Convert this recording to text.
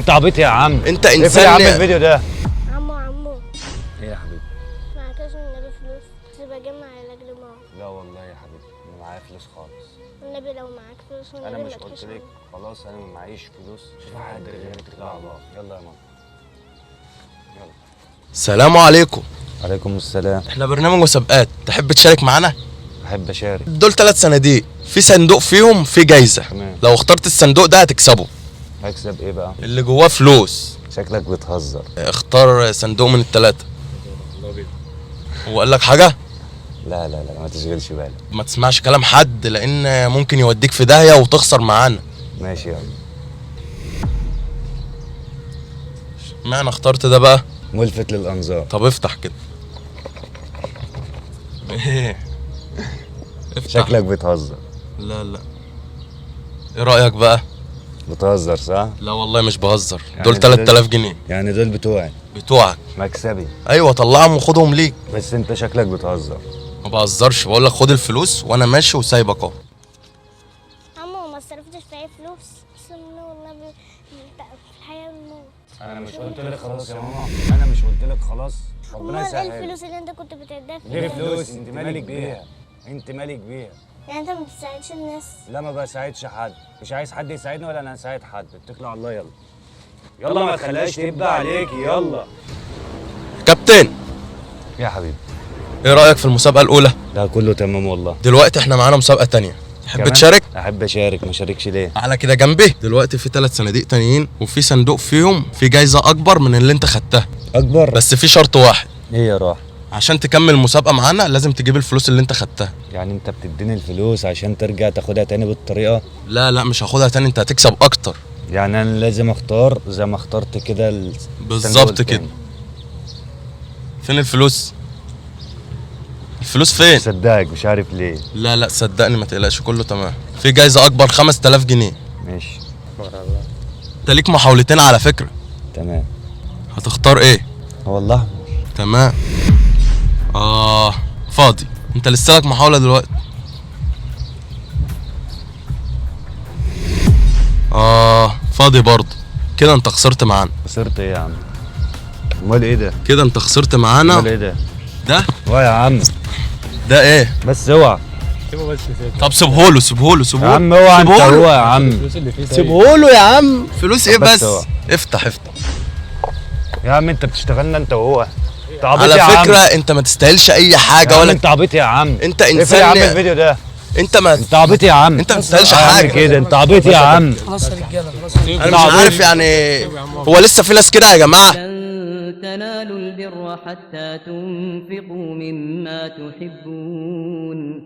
انت عبيط يا عم، انت اقفل انسان يا عم الفيديو ده. عمو ايه يا حبيبي؟ معكش النبي فلوس؟ كنت بجمع علاج لماما. لا والله يا حبيبي انا معايا فلوس خالص. والنبي لو معاك فلوس والنبي انا ما مش قلت تحوش لك عني. خلاص انا ما معيش فلوس؟ شوف حد غيرك تطلع الله. يلا يا ماما يلا. السلام عليكم. عليكم السلام. احنا برنامج مسابقات، تحب تشارك معانا؟ احب اشارك. دول 3 صناديق، في صندوق فيهم في جايزه. تمام. لو اخترت الصندوق ده هتكسبه، هكسب ايه بقى؟ اللي جواه فلوس. شكلك بتهزر. اختار صندوق من ال3. هو قال لك حاجه؟ لا لا لا ما تشغلش بالك. ما تسمعش كلام حد لان ممكن يوديك في داهيه وتخسر معانا. ماشي يلا. اشمعنى اخترت ده بقى؟ ملفت للانظار. طب افتح كده. ايه؟ افتح. شكلك بتهزر. لا لا، ايه رايك بقى؟ بتهزر صح؟ لا والله مش بهزر، يعني دول 3000 جنيه يعني دول بتوعي بتوعك. مكسبي. ايوه طلعهم وخدهم ليك. بس انت شكلك بتهزر. ما بهزرش، بقول لك خد الفلوس وانا ماشي وسايبك اهو. عمو ما صرفتش في اي فلوس، بس والنبي في الحياه والموت. انا مش قلت لك خلاص يا ماما؟ انا مش قلت لك خلاص؟ ربنا امال ايه يسهل. الفلوس اللي انت كنت بتديها في ليه إيدك؟ فلوس؟ انت مالك بيها؟ انت مالك بيها؟ يعني انت ما بتساعدش الناس؟ لا ما بساعدش حد، مش عايز حد يساعدني ولا انا هساعد حد، اتكل على الله. يلا يلا ما تخليهاش تبدا عليكي. يلا كابتن، يا حبيبي. ايه رايك في المسابقه الاولى؟ ده كله تمام والله. دلوقتي احنا معانا مسابقه تانية، تحب كمان؟ تشارك؟ احب اشارك، ما شاركش ليه؟ على كده جنبي. دلوقتي في 3 صناديق تانيين، وفي صندوق فيهم في جايزه اكبر من اللي انت خدتها، اكبر؟ بس في شرط واحد. ايه يا راح؟ عشان تكمل المسابقه معانا لازم تجيب الفلوس اللي انت خدتها. يعني انت بتديني الفلوس عشان ترجع تاخدها تاني بالطريقه؟ لا لا مش هاخدها تاني، انت هتكسب اكتر. يعني انا لازم اختار زي ما اخترت كده بالظبط كده. فين الفلوس؟ الفلوس فين؟ صدقك مش عارف ليه. لا لا صدقني ما تقلقش، كله تمام. في جايزه اكبر 5000 جنيه. ماشي انت ليك محاولتين على فكره. تمام. هتختار ايه؟ والله تمام. فاضي. انت لسه لك محاوله دلوقتي. فاضي برضه. كده انت خسرت معانا. خسرت ايه يا عم؟ امال ايه ده؟ كده انت خسرت معانا. امال ايه ده؟ ده اوعى يا عم. ده ايه؟ بس اوعى. طب سيبهوله سيبهوله يا سيبهوله عم اوعى انت. سيبهوله. هو يا عم سيبهوله يا عم. فلوس ايه بس بس؟ هو. افتح افتح. يا عم انت بتشتغلنا انت وهو. انت عبيط على يا عم. فكره انت ما تستاهلش اي حاجه يا عم ولا انت عبيط يا عم. انت اقفل انسان. يا عم الفيديو ده. انت عبيط يا عم. انت ما تستاهلش يا عم حاجه كده انت عبيط يا عم. خلاص يا رجاله خلاص. انا مش عارف يعني. هو لسه في ناس كده يا جماعه؟ لن تنالوا البر حتى تنفقوا مما تحبون